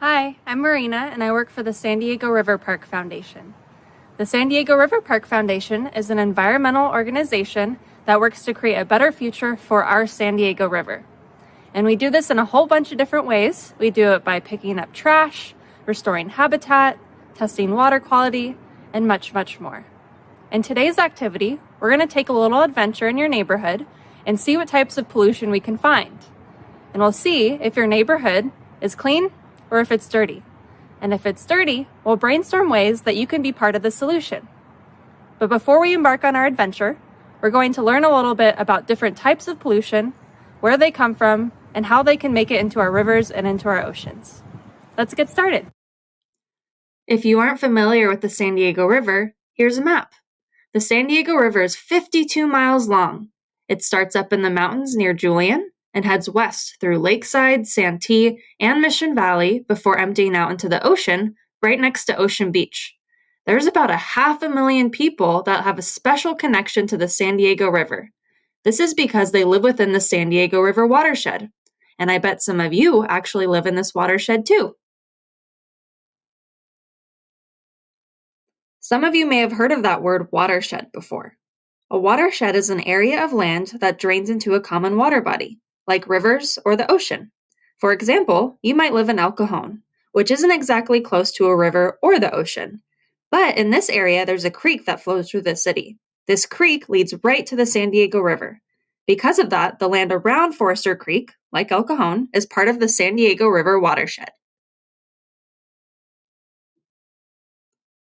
Hi, I'm Marina, and I work for the San Diego River Park Foundation. The San Diego River Park Foundation is an environmental organization that works to create a better future for our San Diego River. And we do this in a whole bunch of different ways. We do it by picking up trash, restoring habitat, testing water quality, and much, much more. In today's activity, we're going to take a little adventure in your neighborhood and see what types of pollution we can find. And we'll see if your neighborhood is clean or if it's dirty. And if it's dirty, we'll brainstorm ways that you can be part of the solution. But before we embark on our adventure, we're going to learn a little bit about different types of pollution, where they come from, and how they can make it into our rivers and into our oceans. Let's get started. If you aren't familiar with the San Diego River, here's a map. The San Diego River is 52 miles long. It starts up in the mountains near Julian and heads west through Lakeside, Santee, and Mission Valley before emptying out into the ocean right next to Ocean Beach. There's about 500,000 people that have a special connection to the San Diego River. This is because they live within the San Diego River watershed. And I bet some of you actually live in this watershed too. Some of you may have heard of that word watershed before. A watershed is an area of land that drains into a common water body, like rivers or the ocean. For example, you might live in El Cajon, which isn't exactly close to a river or the ocean. But in this area, there's a creek that flows through the city. This creek leads right to the San Diego River. Because of that, the land around Forester Creek, like El Cajon, is part of the San Diego River watershed.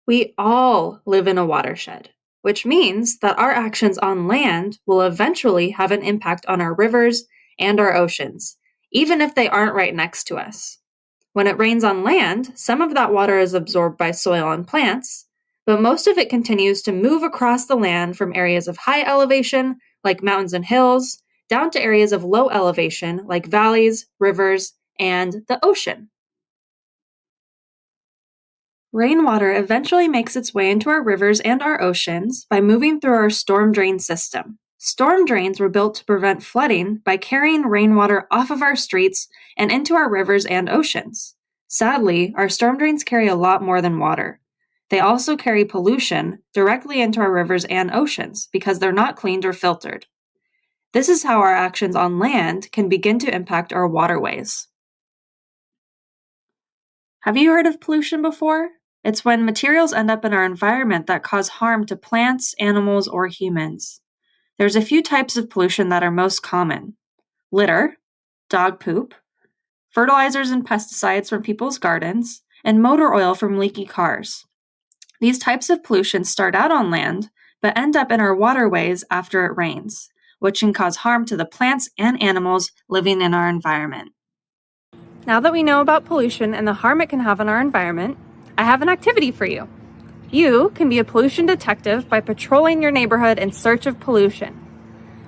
We all live in a watershed, which means that our actions on land will eventually have an impact on our rivers and our oceans, even if they aren't right next to us. When it rains on land, some of that water is absorbed by soil and plants, but most of it continues to move across the land from areas of high elevation, like mountains and hills, down to areas of low elevation, like valleys, rivers, and the ocean. Rainwater eventually makes its way into our rivers and our oceans by moving through our storm drain system. Storm drains were built to prevent flooding by carrying rainwater off of our streets and into our rivers and oceans. Sadly, our storm drains carry a lot more than water. They also carry pollution directly into our rivers and oceans because they're not cleaned or filtered. This is how our actions on land can begin to impact our waterways. Have you heard of pollution before? It's when materials end up in our environment that cause harm to plants, animals, or humans. There's a few types of pollution that are most common: litter, dog poop, fertilizers and pesticides from people's gardens, and motor oil from leaky cars. These types of pollution start out on land, but end up in our waterways after it rains, which can cause harm to the plants and animals living in our environment. Now that we know about pollution and the harm it can have on our environment, I have an activity for you. You can be a pollution detective by patrolling your neighborhood in search of pollution.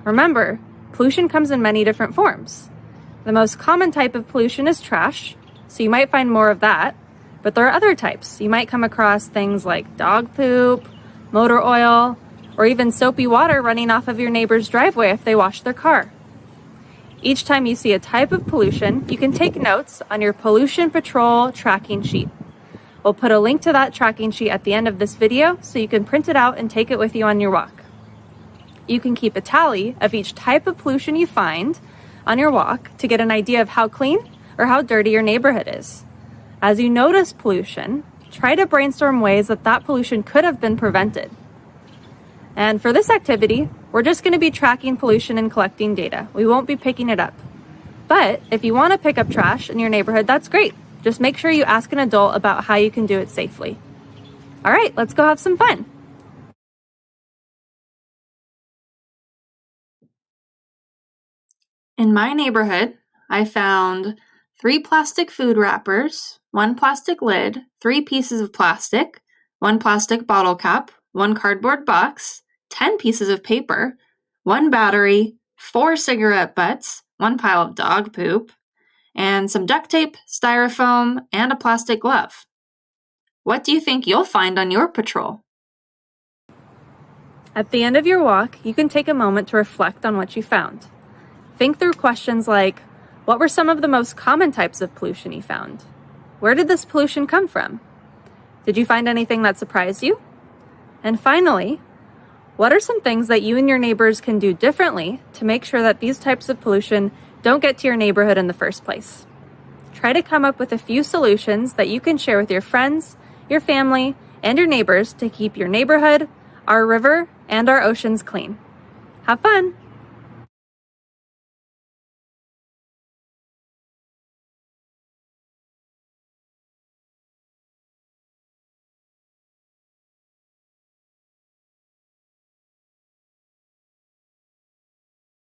Remember, pollution comes in many different forms. The most common type of pollution is trash, so you might find more of that, but there are other types. You might come across things like dog poop, motor oil, or even soapy water running off of your neighbor's driveway if they wash their car. Each time you see a type of pollution, you can take notes on your pollution patrol tracking sheet. We'll put a link to that tracking sheet at the end of this video so you can print it out and take it with you on your walk. You can keep a tally of each type of pollution you find on your walk to get an idea of how clean or how dirty your neighborhood is. As you notice pollution, try to brainstorm ways that pollution could have been prevented. And for this activity, we're just going to be tracking pollution and collecting data. We won't be picking it up. But if you want to pick up trash in your neighborhood, that's great. Just make sure you ask an adult about how you can do it safely. All right, let's go have some fun. In my neighborhood, I found 3 plastic food wrappers, 1 plastic lid, 3 pieces of plastic, 1 plastic bottle cap, 1 cardboard box, 10 pieces of paper, 1 battery, 4 cigarette butts, 1 pile of dog poop, and some duct tape, styrofoam, and a plastic glove. What do you think you'll find on your patrol? At the end of your walk, you can take a moment to reflect on what you found. Think through questions like, what were some of the most common types of pollution you found? where did this pollution come from? Did you find anything that surprised you? And finally, what are some things that you and your neighbors can do differently to make sure that these types of pollution don't get to your neighborhood in the first place? Try to come up with a few solutions that you can share with your friends, your family, and your neighbors to keep your neighborhood, our river, and our oceans clean. Have fun!